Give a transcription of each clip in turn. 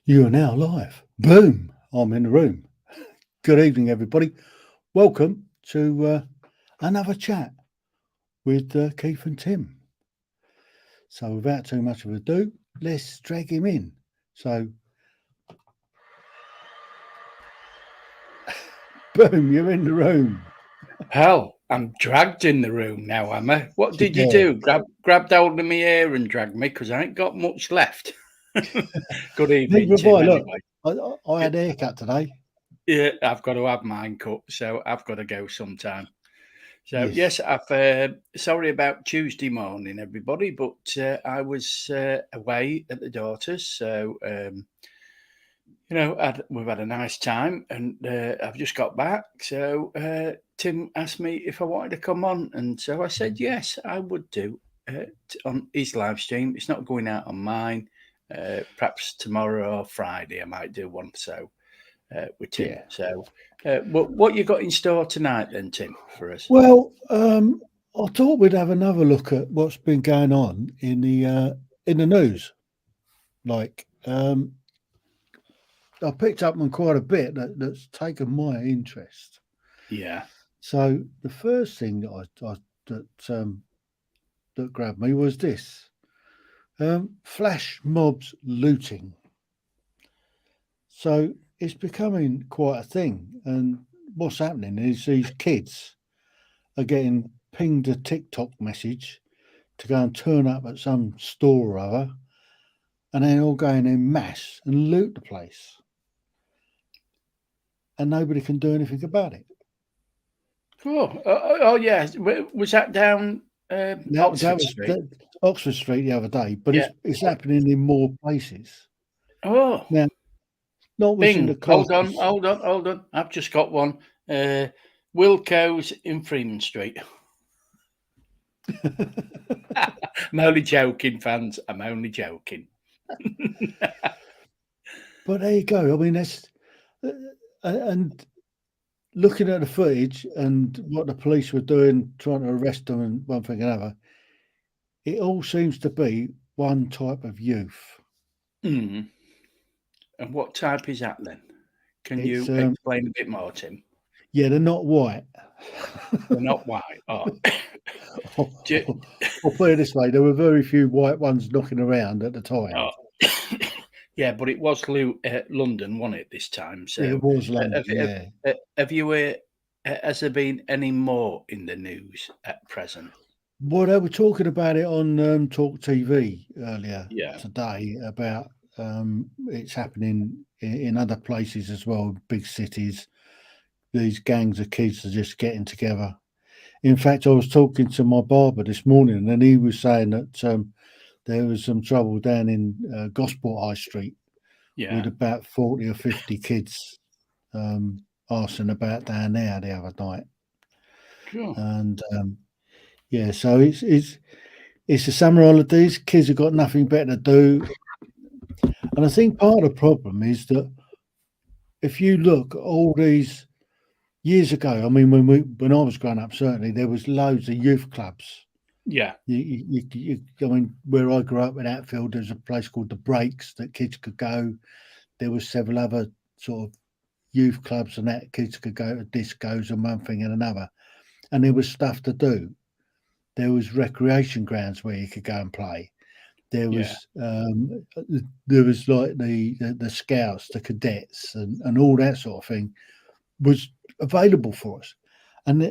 You are now live. Boom! I'm in the room. Good evening, everybody. Welcome to another chat with Keith and Tim. So, without too much of ado, let's drag him in. So, boom! You're in the room. Hell, I'm dragged in the room now, am I? What did you Yeah. do? Grabbed hold of my ear and dragged me because I ain't got much left. Good evening, Neither have I. Tim. Look, Anyway, I yeah, had a haircut today. yeah, I've got to have mine cut, so I've got to go sometime. So Yes. yes, I've sorry about Tuesday morning, everybody, but I was away at the daughter's, so we've had a nice time, and I've just got back. So Tim asked me if I wanted to come on, and so I said yes, I would do on his live stream. It's not going out on mine. Perhaps tomorrow or Friday, I might do one. So with Tim. Yeah. So, what you got in store tonight, then, Tim, for us? Well, I thought we'd have another look at what's been going on in the news. Like, I picked up on quite a bit that's taken my interest. Yeah, So the first thing that grabbed me was this: flash mobs looting. So it's becoming quite a thing, and what's happening is these kids are getting pinged a TikTok message to go and turn up at some store or other, and then all going in mass and loot the place, and nobody can do anything about it. cool. Oh, yeah. Was that down That Oxford was Street? Oxford Street the other day, but Yeah. it's happening in more places Oh, now. Not wishing the Bing. Hold on, classes. hold on, hold on. I've just got one. Wilco's in Freeman Street. I'm only joking, fans. I'm only joking. But there you go. I mean, that's and looking at the footage and what the police were doing, trying to arrest them and one thing and another, it all seems to be one type of youth. Mm. And what type is that then? Can It's you explain a bit more, Tim? yeah, they're not white. They're not white. Oh, do, I'll put it this way: there were very few white ones knocking around at the time. oh. Yeah, but it was London, wasn't it, this time? It So, was have, London, have, yeah. have you? Has there been any more in the news at present? Well, they were talking about it on Talk TV earlier Yeah, today about it's happening in other places as well, big cities. These gangs of kids are just getting together. In fact, I was talking to my barber this morning, and he was saying that there was some trouble down in Gosport High Street with yeah, about 40 or 50 kids arsing about down there the other night. sure. And yeah, so it's the summer holidays. Kids have got nothing better to do, and I think part of the problem is that if you look at all these years ago, I mean, when I was growing up, certainly there was loads of youth clubs. Yeah, I mean, where I grew up in Hatfield, there's a place called the Breaks that kids could go. There was several other sort of youth clubs and that kids could go to discos and one thing and another, and there was stuff to do. There was recreation grounds where you could go and play. There yeah, was there was like the scouts, the cadets, and all that sort of thing was available for us, and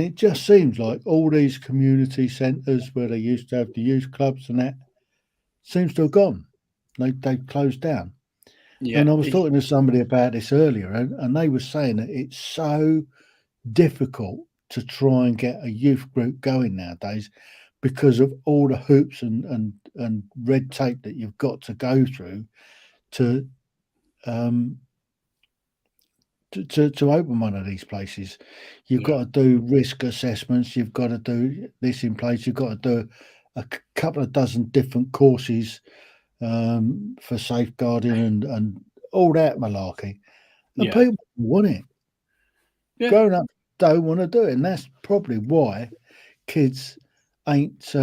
it just seems like all these community centres where they used to have the youth clubs and that seems to have gone. They've closed down. yeah. And I was talking to somebody about this earlier, and they were saying that it's so difficult to try and get a youth group going nowadays because of all the hoops and red tape that you've got to go through to um, to open one of these places. You've Yeah. got to do risk assessments. You've got to do this in place. You've got to do couple of dozen different courses for safeguarding and all that malarkey. And Yeah, people want it. yeah. Grown up don't want to do it, and that's probably why kids ain't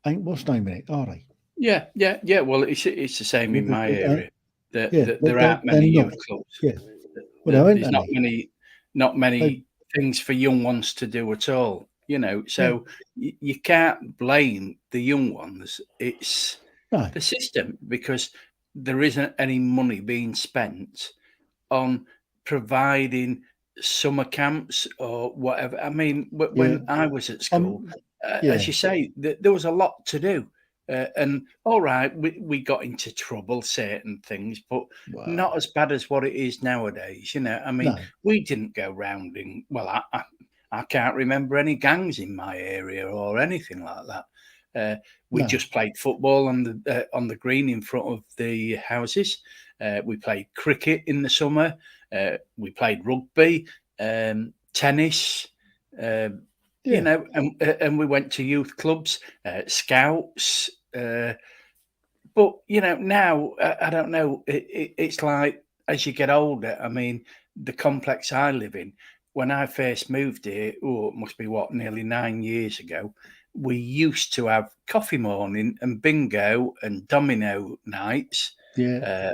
ain't what's name in it, are they? Yeah. Well, it's the same in my area. Yeah, There aren't they're many not. youth clubs. Yeah, well, there ain't There's not any. They, many things for young ones to do at all. yeah, So you can't blame the young ones. It's no, the system because there isn't any money being spent on providing summer camps or whatever. I mean, yeah, when I was at school, um, as yeah, you say, there was a lot to do. And all right, we got into trouble, certain things, but not well, as bad as what it is nowadays. I mean, no, we didn't go round in, well, I can't remember any gangs in my area or anything like that. We no, just played football on the green in front of the houses. We played cricket in the summer. We played rugby, tennis. Uh, yeah, and we went to youth clubs, scouts. But now I don't know. It's like as you get older. I mean, the complex I live in. When I first moved here, it must be nearly 9 years ago. We used to have coffee morning and bingo and domino nights yeah,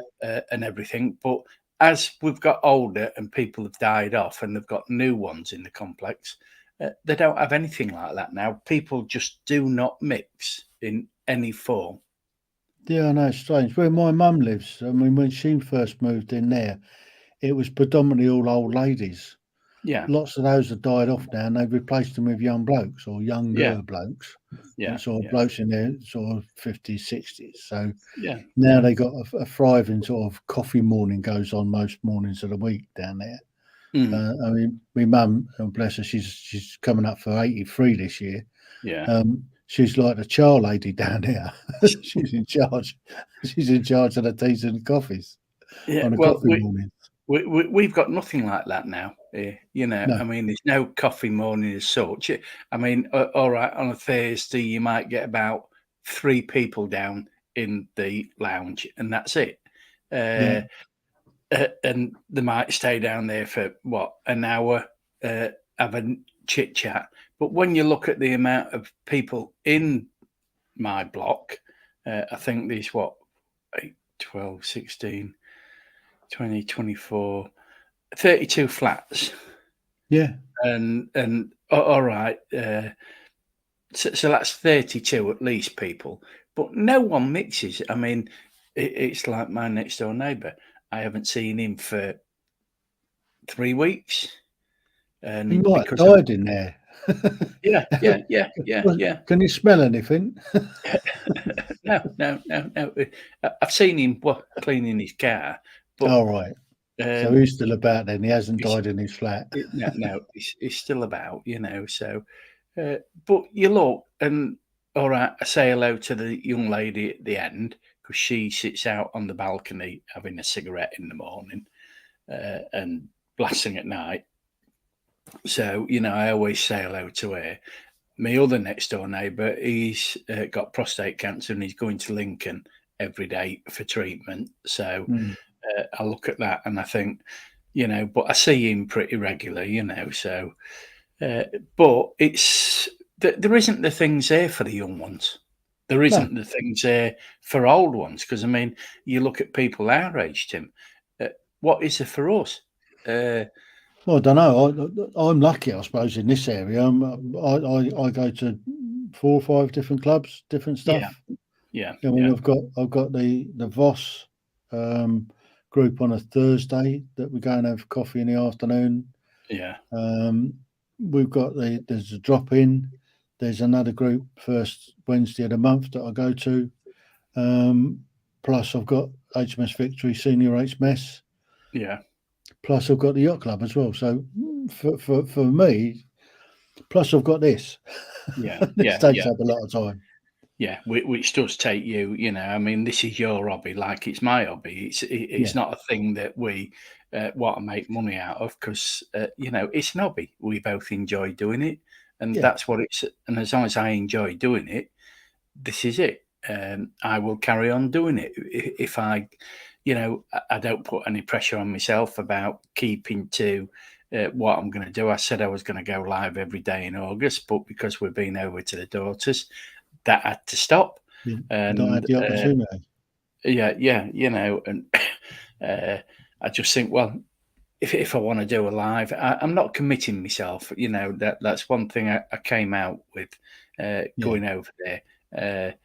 and everything. But as we've got older and people have died off and they've got new ones in the complex, they don't have anything like that now. People just do not mix in any form. yeah. I know it's strange. Where my mum lives, I mean, when she first moved in there, it was predominantly all old ladies. Yeah, Lots of those have died off now, and they've replaced them with young blokes or yeah, younger blokes, yeah, sort of yeah, blokes in their sort of 50s, 60s. So yeah, now yeah. they got a thriving sort of coffee morning goes on most mornings of the week down there. Mm, I mean, my mum, bless her, she's coming up for 83 this year. yeah. She's like the chow lady down there. she's in charge. She's in charge of the teas and coffees Yeah. on a Well, coffee morning. we've got nothing like that now. No, I mean, there's no coffee morning as such. I mean, all right, on a Thursday, you might get about three people down in the lounge, and that's it. yeah, Uh, and they might stay down there for an hour, have a chit chat. But when you look at the amount of people in my block, I think there's 8, 12, 16, 20, 24, 32 flats. yeah. And all right, so that's 32 at least people, but no one mixes. I mean, it's like my next door neighbour. I haven't seen him for 3 weeks, He and might have because of died in there. yeah, Well, yeah. can you smell anything? No. I've seen him cleaning his car, but All right. So um, he's still about then. He hasn't he's, died in his flat. no, he's still about. So, but you look and all right, I say hello to the young lady at the end because she sits out on the balcony having a cigarette in the morning and blasting at night. So, I always say hello to her. My other next door neighbour, he's got prostate cancer and he's going to Lincoln every day for treatment. So Mm. I look at that and I think, but I see him pretty regular. So, uh, but there isn't the things there for the young ones. There No, isn't the things there for old ones. Because, I mean, you look at people our age, Tim, what is there for us? Uh, well, I don't know. I'm lucky, I suppose, in this area. I go to 4 or 5 different clubs, different yeah, stuff. yeah, I mean, yeah, I've got the Voss group on a Thursday that we go and have coffee in the afternoon. yeah, Um, we've got there's a drop in. There's another group first Wednesday of the month that I go to. Um, plus I've got HMS Victory Senior H Mess. yeah, Plus I've got the yacht club as well. So for me, plus I've got this. yeah, This yeah, takes yeah. up a lot of time. Yeah, which does take you, I mean, this is your hobby, like it's my hobby. It's Yeah, not a thing that we want to make money out of because, it's an hobby. We both enjoy doing it, and yeah, that's what it's. And as long as I enjoy doing it, this is it. I will carry on doing it. If I, I don't put any pressure on myself about keeping to what I'm going to do. I said I was going to go live every day in August, but because we've been over to the daughters, that had to stop. You and not had the opportunity. yeah, and I just think, well, if I want to do a live, I'm not committing myself. That's one thing I came out with going over there.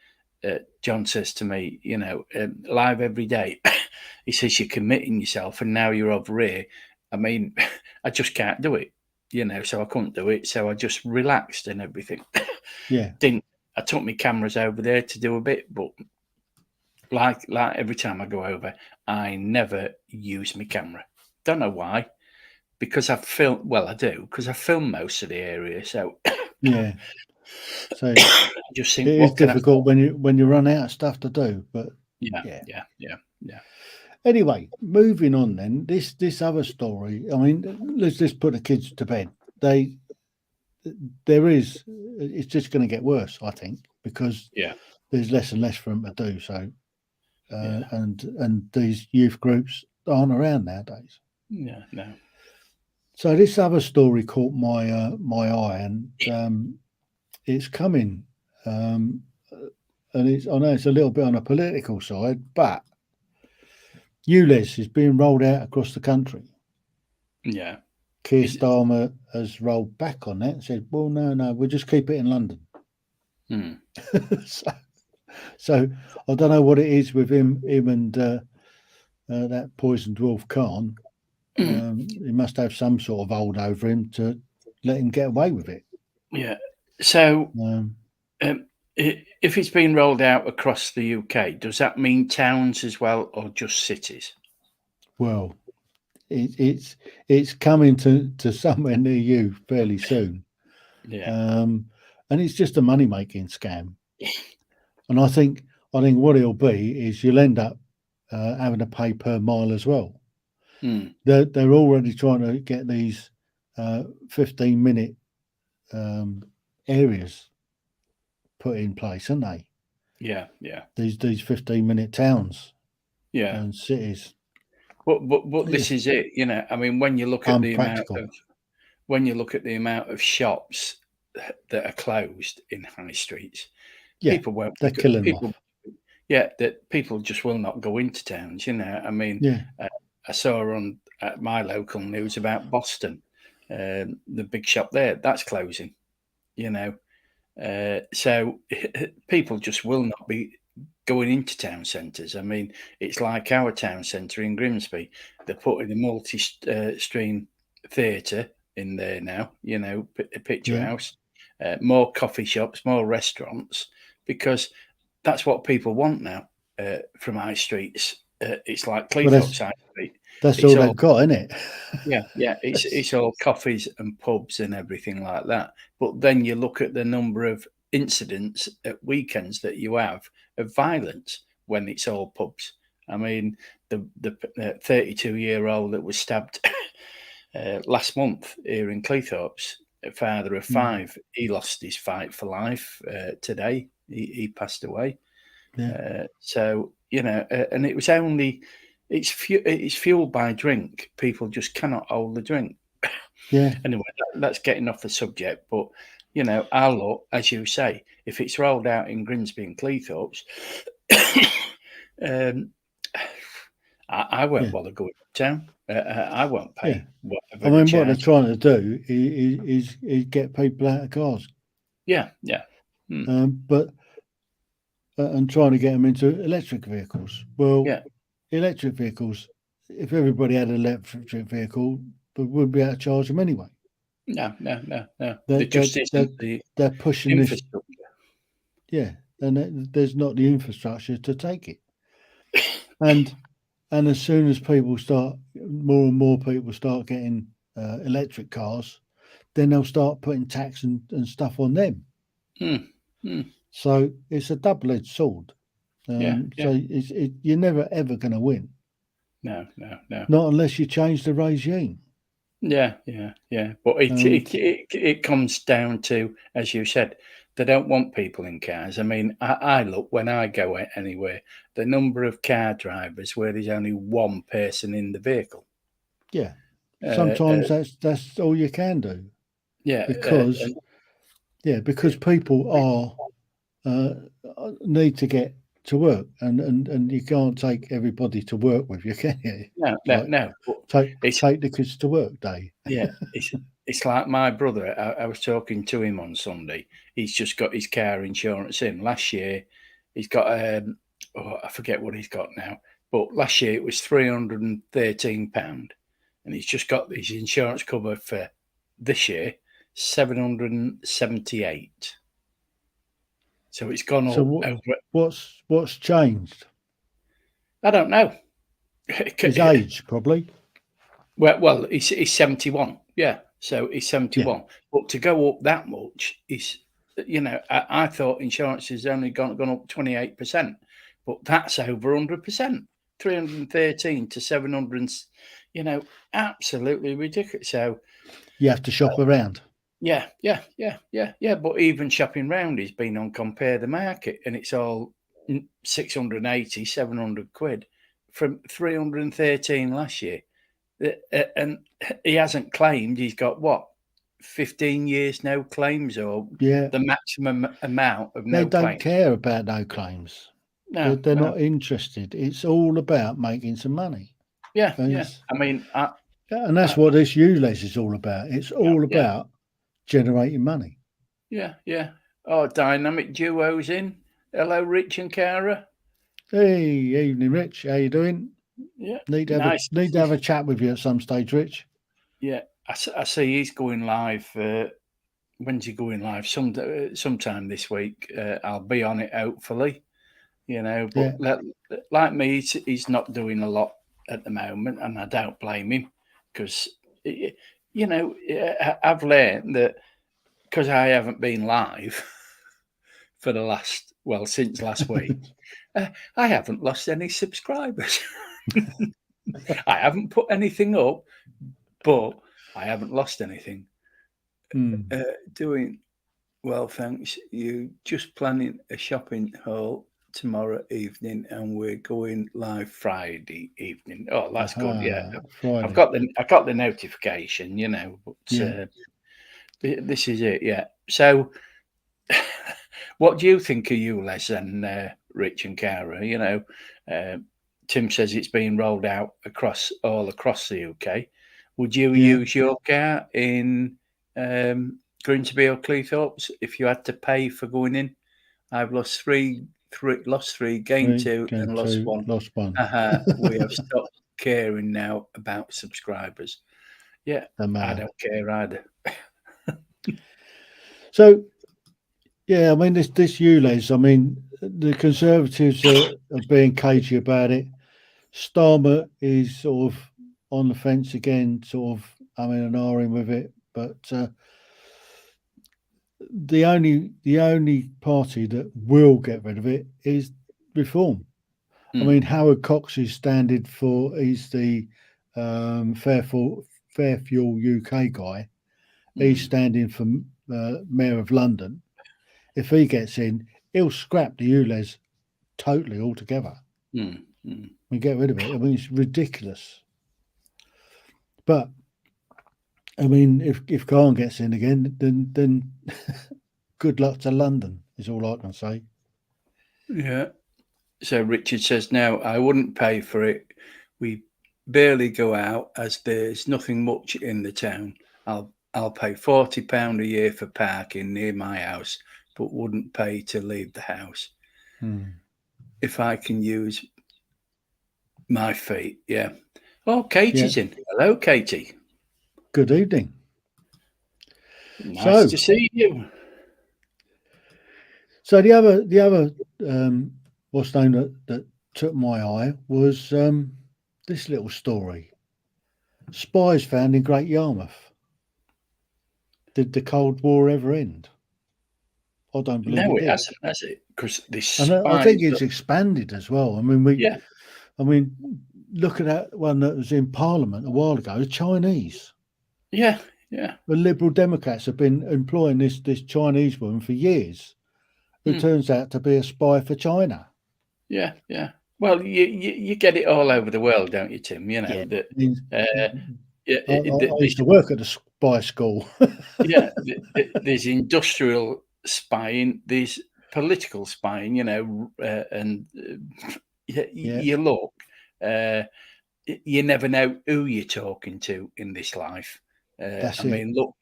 John says to me, live every day. He says you're committing yourself, and now you're over here. I mean, I just can't do it, so I couldn't do it. So I just relaxed and everything. Yeah. I took my cameras over there to do a bit, but like every time I go over, I never use my camera. Don't know why. Because I've filmed. Well, I do because I film most of the area. So Yeah. So I just it think, is what can I? difficult when you run out of stuff to do. But Yeah, yeah. yeah. Anyway, moving on then. This other story. I mean, let's just put the kids to bed. It's just going to get worse, I think, because Yeah. there's less and less for them to do. So, Yeah. and these youth groups aren't around nowadays. Yeah, no. So this other story caught my eye, and it's coming, and I know it's a little bit on a political side, but ULEZ is being rolled out across the country. Yeah. Keir Is it- Starmer has rolled back on that and said, well, no, we'll just keep it in London. Hmm. so I don't know what it is with him and that poisoned dwarf Khan. He must have some sort of hold over him to let him get away with it. Yeah. So, Um, if it's been rolled out across the UK, does that mean towns as well, or just cities? well, it's coming to somewhere near you fairly soon. Yeah. And it's just a money making scam. And I think what it'll be is you'll end up having to pay per mile as well. Hmm. They're already trying to get these 15-minute areas put in place, aren't they? Yeah. Yeah. These 15-minute towns Yeah. and cities. But this is it. I mean, when you look at the Unpractical. amount of shops that are closed in high streets, Yeah, people won't. they're killing them People, off. yeah, that people just will not go into towns. I mean, Yeah, I saw on my local news about Boston, the big shop there that's closing. So people just will not be going into town centres. I mean, it's like our town centre in Grimsby. They're putting a multi-stream theatre in there now. A picture yeah. house, more coffee shops, more restaurants, because that's what people want now from high streets. It's like Well, Cleethorpes High Street. that's It's all all they've got, isn't it? yeah. It's all coffees and pubs and everything like that. But then you look at the number of incidents at weekends that you have of violence when it's all pubs. I mean, the 32-year-old that was stabbed last month here in Cleethorpes, a father of 5, he lost his fight for life today. He passed away. Yeah. So and it was only it's fueled by drink. People just cannot hold the drink. Yeah. Anyway, that's getting off the subject. But I'll look, as you say, if it's rolled out in Grimsby and Cleethorpes, I won't Yeah. bother going uptown. I won't pay Yeah. whatever I they mean, what they're charge. trying to do is get people out of cars, Yeah. but and trying to get them into electric vehicles. Well, Yeah. electric vehicles, if everybody had an electric vehicle, we wouldn't be able to charge them anyway. No. They're, There just they're, isn't the they're pushing this, infrastructure. yeah, and there's not the infrastructure to take it. And as soon as more and more people start getting electric cars, then they'll start putting tax and stuff on them. So it's a double-edged sword. Yeah. So you're never ever going to win. No. Not unless you change the regime. Yeah. But it comes down to, as you said, they don't want people in cars. I mean, I look when I go anywhere, the number of car drivers where there's only one person in the vehicle. Yeah. Sometimes that's all you can do. Yeah. Because people are need to get to work, and you can't take everybody to work with you, can you? No, Like, no. But take the kids to work day. yeah, it's like my brother. I was talking to him on Sunday. He's just got his car insurance in. Last year, he's got I forget what he's got now, but last year it was £313, and he's just got his insurance cover for this year £778. So it's gone So up over. what's changed? I don't know. His age, probably. Well, he's 71. Yeah, so he's 71. But to go up that much is, I thought insurance has only gone up 28%, but that's over 100%. 313 to 700, absolutely ridiculous. So You have to shop around. yeah. But even shopping round has been on Compare the Market, and it's all 680, 700 quid from 313 last year. And he hasn't claimed. He's got what, 15 years no claims, or the maximum amount of no claims. They don't care about no claims. No, they're not interested. It's all about making some money. Yeah. I mean, and that's what this ULEZ is all about. It's all about generating money. Yeah. Oh, Dynamic Duo's in. Hello, Rich and Cara. Hey, evening, Rich. How you doing? Yeah, need to have a chat with you at some stage, Rich. Yeah, I see he's going live. When's he going live? Sometime this week. I'll be on it, hopefully. But like me, he's not doing a lot at the moment, and I don't blame him, because I've learned that because I haven't been live for since last week, I haven't lost any subscribers. I haven't put anything up, but I haven't lost anything. Doing well, thanks. You just planning a shopping haul tomorrow evening, and we're going live Friday evening. Oh, that's good. Yeah, Friday. I got the notification, but this is it. Yeah. So, what do you think of ULEZ and Rich and Cara? Tim says it's being rolled out all across the UK. Would you use your car in Grimsby or Cleethorpes if you had to pay for going in? I've lost three, gained two, and lost one. We have stopped caring now about subscribers. Yeah, I don't care either. So, I mean, this ULEZ, I mean, the Conservatives are being cagey about it. Starmer is sort of on the fence again, sort of and ahhing with it. But the only party that will get rid of it is Reform. I mean, Howard Cox is standing for. He's the Fair Fuel UK guy. He's standing for Mayor of London. If he gets in, he'll scrap the ULEZ totally altogether. We get rid of it. I mean, it's ridiculous. But I mean, if Khan gets in again, then good luck to London is all I can say. Yeah. So Richard says, no, I wouldn't pay for it. We barely go out, as there's nothing much in the town. I'll pay £40 a year for parking near my house, but wouldn't pay to leave the house. If I can use my feet. Yeah. Oh, Katie's in. Hello, Katie. Good evening. Nice to see you. So the other what's name that took my eye was this little story. Spies found in Great Yarmouth. Did the Cold War ever end? I don't believe no, it hasn't, has it? Because this, I think it's expanded as well. I mean, I mean, look at that one that was in Parliament a while ago. The Chinese. Yeah. The Liberal Democrats have been employing this Chinese woman for years, who turns out to be a spy for China. Yeah. Well, you get it all over the world, don't you, Tim? I used to work at the spy school. There's industrial spying. There's political spying, and Yeah. you look, you never know who you're talking to in this life. That's I it. mean, look,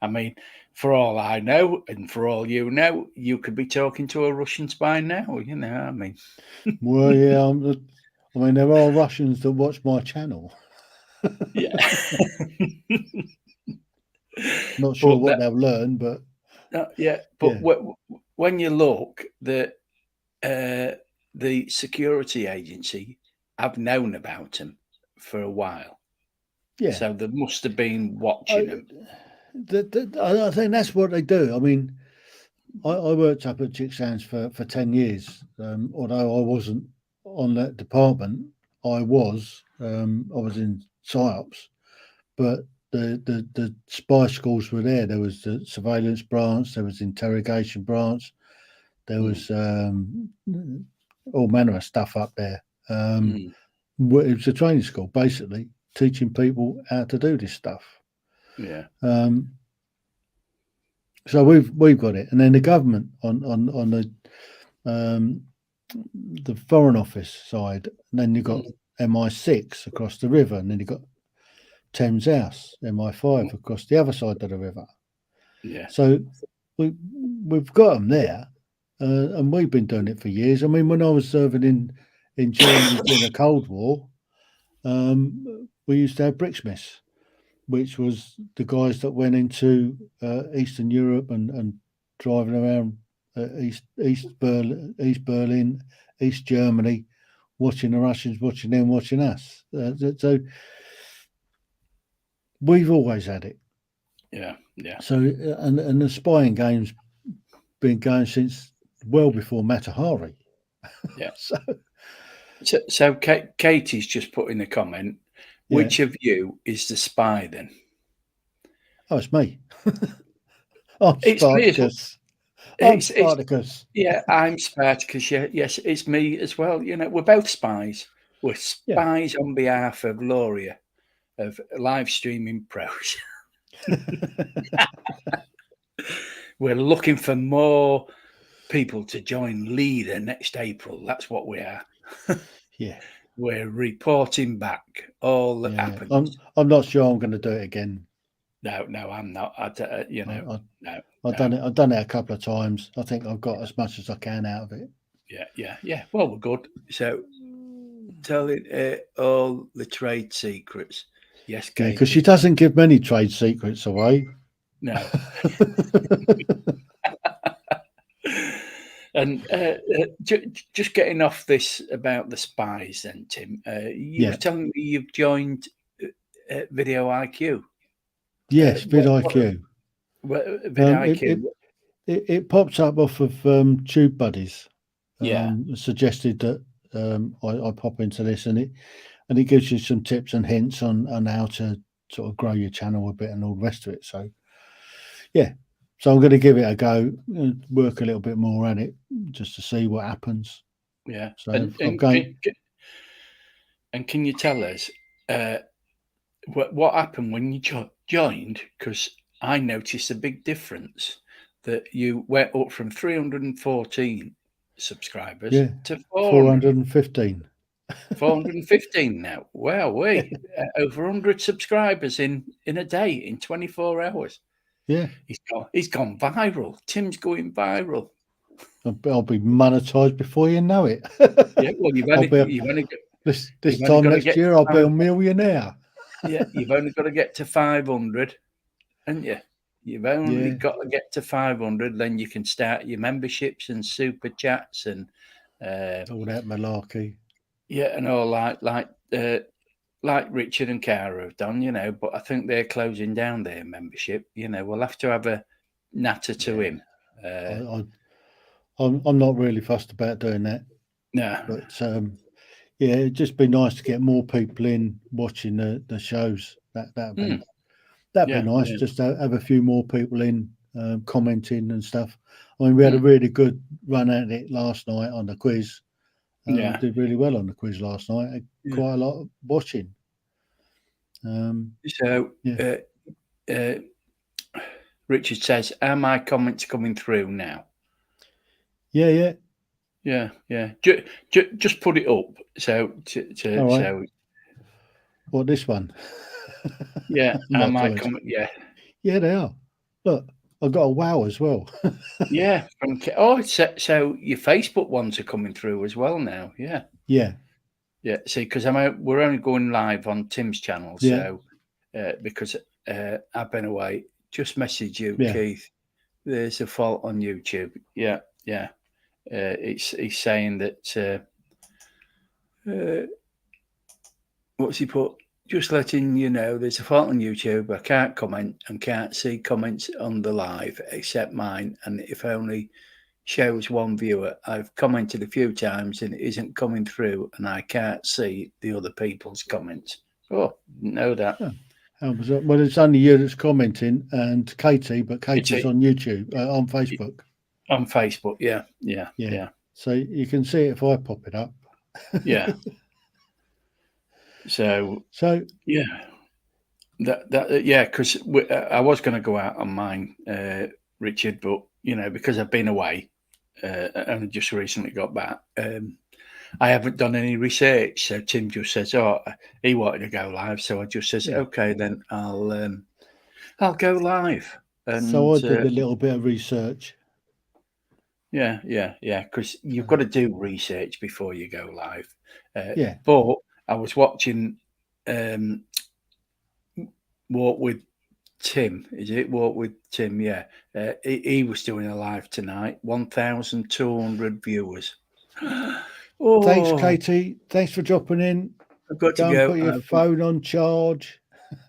I mean, for all I know, and for all you know, you could be talking to a Russian spy now. I mean, Well, yeah, I mean, there are Russians that watch my channel. yeah. Not sure But what they'll learn, but yeah, but yeah, when you look, the security agency have known about him for a while, yeah. so they must have been watching I, him. I think that's what they do. I mean, I worked up at Chicksands for 10 years. Although I wasn't on that department, I was in PSYOPs, but the spy schools were there. There was the surveillance branch, there was the interrogation branch, there was all manner of stuff up there. It was a training school, basically teaching people how to do this stuff. Yeah. So we've got it, and then the government on the Foreign Office side, and then you've got MI6 across the river, and then you've got Thames House, MI5 across the other side of the river. Yeah. So we've got them there, and we've been doing it for years. I mean, when I was serving in Germany during the Cold War, we used to have bricksmiths, which was the guys that went into Eastern Europe and driving around East Berlin, East Germany, watching the Russians, watching them, watching us. So we've always had it. Yeah. Yeah. So and the spying game's been going since well before Mata Hari. Yeah. So So Katie's just put in a comment. yeah. Which of you is the spy then? Oh, it's me. I'm It's me as well. Spartacus. I'm It's Spartacus. yeah, I'm Spartacus. Yeah, yes, it's me as well. We're both spies. We're Yeah. spies on behalf of Gloria, of live streaming pros. We're looking for more people to join Leader next April. That's what we are. Yeah. We're reporting back all that happens. I'm not sure I'm going to do it again. No, I'm not. No. I've done it. I've done it a couple of times. I think I've got as much as I can out of it. Yeah. Well, we're good. So, telling all the trade secrets. Yes, Katie. Yeah, because she doesn't give many trade secrets away. No. And just getting off this about the spies, then, Tim. You were telling me you've joined Video IQ. Yes, vidIQ. vidIQ. It pops up off of TubeBuddies. Yeah. Suggested that I pop into this, and it gives you some tips and hints on how to sort of grow your channel a bit and all the rest of it. So, yeah. So I'm going to give it a go, and work a little bit more at it just to see what happens. Yeah. So and can you tell us what happened when you joined? Because I noticed a big difference that you went up from 314 subscribers to 415. 415 now. Wow, over 100 subscribers in a day, in 24 hours. Yeah, he's gone viral. Tim's going viral. I'll be monetized before you know it. Yeah, well, this time next year I'll be a millionaire. Yeah, you've only got to get to 500, and you've only got to get to 500. Then you can start your memberships and super chats and all that malarkey. Yeah, and all like Richard and Cara have done, but I think they're closing down their membership. We'll have to have a natter to him. I'm not really fussed about doing that. No, but it'd just be nice to get more people in watching the shows. That'd be nice. Just to have a few more people in commenting and stuff. I mean, we had a really good run at it last night on the quiz. Did really well on the quiz last night. Quite a lot of watching. Richard says, "Are my comments coming through now?" Yeah. Yeah. Just put it up. So All right. so What, this one? yeah. Are My my comments. comment? Yeah. Yeah, they are. Look, I've got a wow as well. Yeah. So your Facebook ones are coming through as well now. Yeah. Yeah. Yeah. See, because we're only going live on Tim's channel. Yeah. So because I've been away, just message you, Yeah. Keith. There's a fault on YouTube. Yeah. He's saying that. What's he put? Just letting you know, there's a fault on YouTube. I can't comment and can't see comments on the live except mine, and if only shows one viewer. I've commented a few times and it isn't coming through, and I can't see the other people's comments. Oh, know that. Oh, how bizarre. Well, it's only you that's commenting and Katie, but Katie's It's on YouTube, on Facebook. on Facebook. Yeah. Yeah. So you can see it if I pop it up. Yeah. So yeah, because I was going to go out on mine, Richard, but because I've been away and just recently got back, I haven't done any research. So Tim just says, "Oh, he wanted to go live," so I just says, Yeah. "Okay, then I'll go live." And So I did a little bit of research. yeah, because you've got to do research before you go live. Yeah. But I was watching Walk with Tim. Is it Walk with Tim? Yeah. He was doing a live tonight. 1,200 viewers. Thanks, Katie. Thanks for dropping in. I've got to Go and go. put your phone on charge.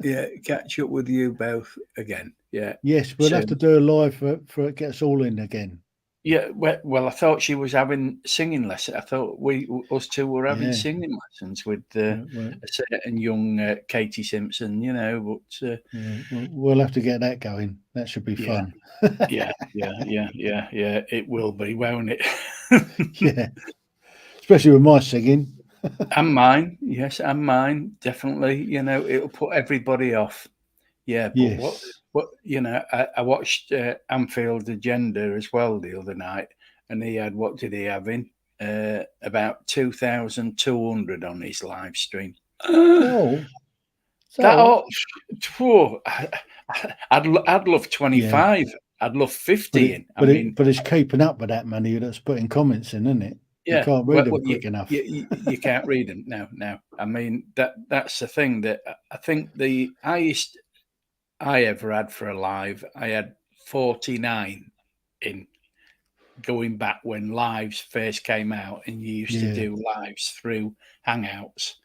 Yeah, catch up with you both again. Yeah. Yes, we'll have to do a live for it gets all in again. Yeah, well, I thought she was having singing lessons. I thought us two were having singing lessons with a certain young Katie Simpson, but we'll have to get that going. That should be fun. Yeah. It will be, won't it? Yeah, especially with my singing. And mine, yes, and mine, definitely. It'll put everybody off. Yeah, but yes. what I watched Anfield Agenda as well the other night, and he had, what did he have in? About 2,200 on his live stream. Oh, I'd love 25. Yeah. I'd love 50 but it's keeping up with that many that's putting comments in, isn't it? Yeah, you can't read them quick enough. You can't read them. No. I mean that's the thing, that I think the highest I ever had for a live, I had 49 in, going back when lives first came out and you used to do lives through Hangouts.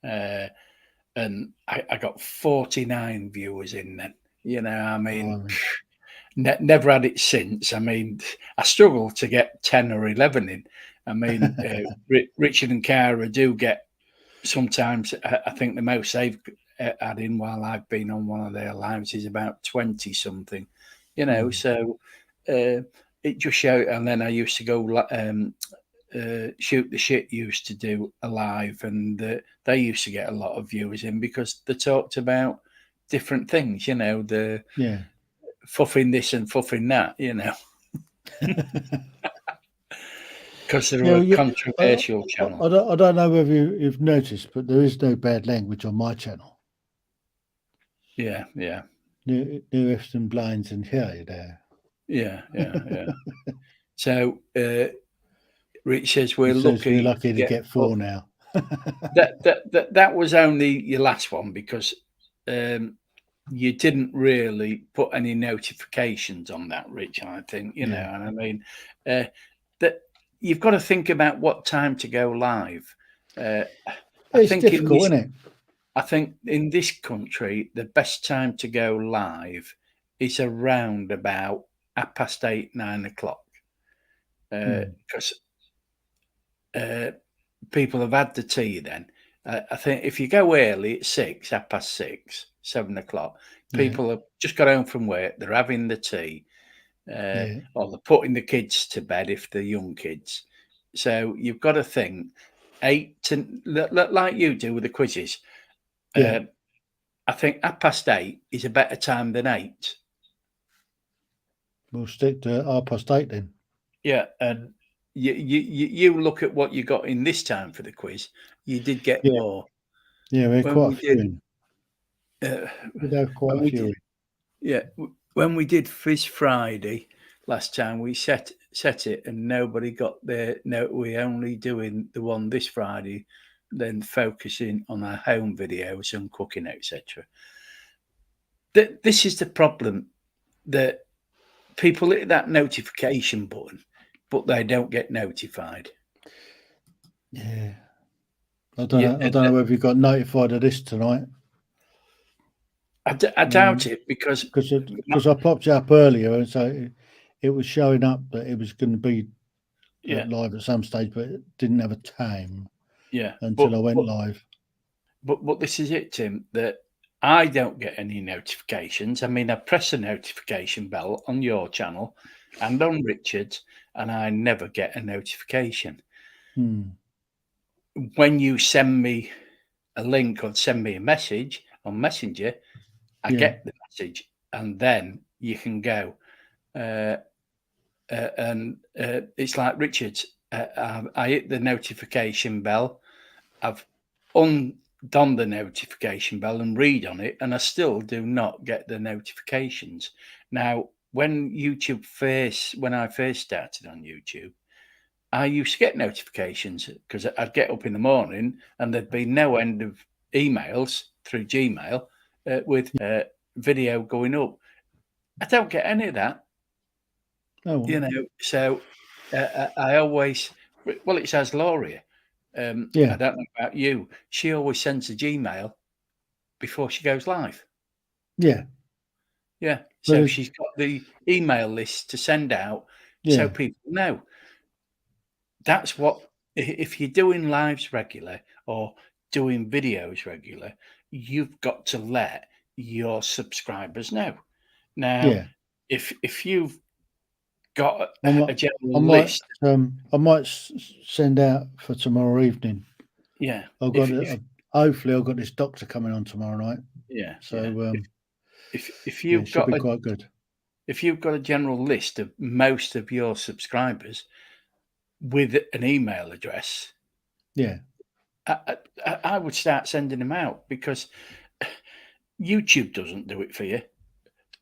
And I got 49 viewers in then. I mean, never had it since. I mean, I struggle to get 10 or 11 in. I mean, Richard and Cara do get sometimes. I think the most they've had in while I've been on one of their lives is about 20 something. So it just showed. And then I used to go Shoot the Shit used to do a live, and they used to get a lot of viewers in because they talked about different things. The fuffing this and fuffing that. Because they're a controversial channel. I don't know whether you've noticed, but there is no bad language on my channel. Yeah. New ifs and blinds and here there. Yeah. So Rich says we're lucky to get 4 now. that was only your last one because you didn't really put any notifications on that, Rich. I think and I mean that you've got to think about what time to go live. It's difficult, isn't it? I think in this country, the best time to go live is around about 8:30, 9 o'clock, because people have had the tea then. I think if you go early at 6, 6:30, 7 o'clock, people have just got home from work, they're having the tea, or they're putting the kids to bed if they're young kids. So you've got to think 8 to, like you do with the quizzes. I think 8:30 is a better time than 8. We'll stick to 8:30 then. Yeah, and you look at what you got in this time for the quiz. You did get Yeah. more. Yeah, we had When quite we a few did, in. We did have quite when a we few did, in. yeah, when we did Fizz Friday last time, we set it, and nobody got there. No, we're only doing the one this Friday, then focusing on our home videos and cooking, etc. This is the problem, that people hit that notification button, but they don't get notified. Yeah. I don't Yeah, know. I don't know whether you got notified of this tonight. I doubt it, because Because I popped it up earlier, and so it was showing up that it was going to be yeah, live at some stage, but it didn't have a time yeah. until I went live. But this is it, Tim, that I don't get any notifications. I mean, I press a notification bell on your channel and on Richard's, and I never get a notification. Hmm. When you send me a link or send me a message on Messenger, I Yeah. get the message, and then you can go. And it's like Richard's. I hit the notification bell. I've undone the notification bell and read on it, and I still do not get the notifications. Now, when I first started on YouTube, I used to get notifications because I'd get up in the morning and there'd be no end of emails through Gmail with video going up. I don't get any of that, Oh, well. you know. So I always, well, it says Lauria. I Yeah. don't know about you. She always sends a Gmail before she goes live. Yeah. Yeah. But So it's, she's got the email list to send out so yeah. people know. That's what, if you're doing lives regular or doing videos regular, you've got to let your subscribers know. Now, Yeah. if you've got I might, a general list, I might send out for tomorrow evening. yeah. I've got it. Hopefully, I've got this doctor coming on tomorrow night. Yeah, So, if yeah, it you've should got be quite good. if you've got a general list of most of your subscribers with an email address, Yeah. I would start sending them out, because YouTube doesn't do it for you.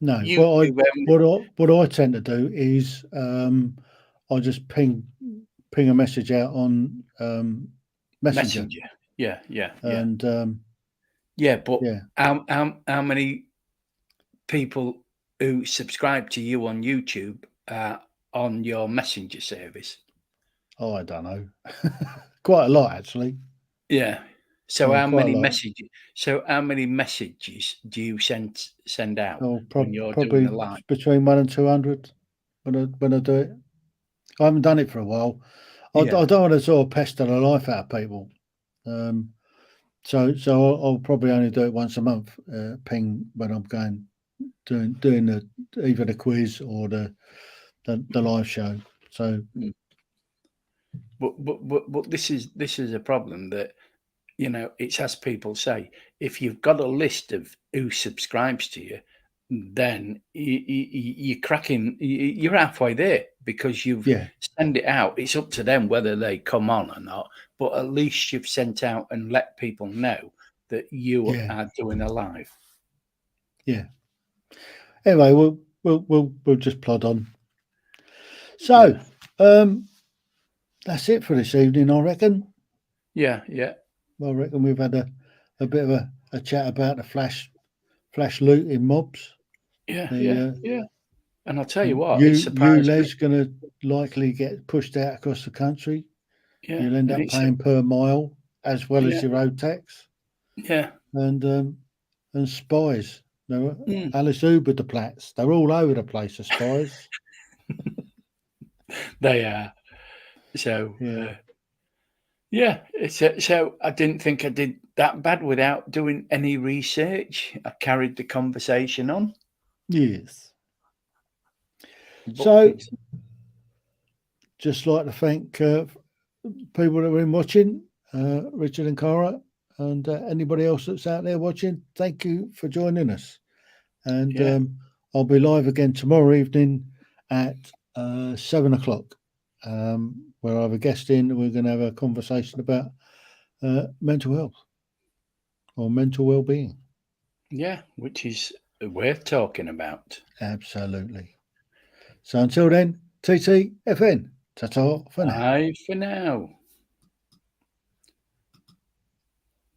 No. YouTube What I tend to do is I just ping a message out on Messenger. Yeah. And Yeah, but yeah. how many people who subscribe to you on YouTube are on your Messenger service? Oh, I don't know. Quite a lot, actually. Yeah. So Yeah, how quite a many lot. messages do you send out Oh, when you're doing probably a live? between 1 and 200 when I do it. I haven't done it for a while. I Yeah. don't want to sort of pester the life out of people. So I'll probably only do it once a month. Ping when I'm doing either the quiz or the live show. So But this is a problem that, it's as people say, if you've got a list of who subscribes to you, then you're cracking, you're halfway there, because you've yeah, sent it out. It's up to them whether they come on or not, but at least you've sent out and let people know that you yeah, are doing a live. yeah. Anyway, we'll just plod on. So that's it for this evening, I reckon. Yeah. I reckon we've had a bit of a chat about the flash looting mobs. Yeah. And I'll tell you what, You it's surprised me. Les going to likely get pushed out across the country. Yeah, You'll end and up paying per mile as well as your road tax. Yeah. And spies. Mm. Alice Uber de Platts. They're all over the place, the spies. They are. So so I didn't think I did that bad without doing any research. I carried the conversation on. Yes. But So, just like to thank people that have been watching, Richard and Cara, and anybody else that's out there watching. Thank you for joining us. And I'll be live again tomorrow evening at 7 o'clock, where I have a guest in. We're going to have a conversation about mental health or mental well-being. Yeah, which is worth talking about. Absolutely. So until then, TTFN. Ta-ta for now. Bye for now.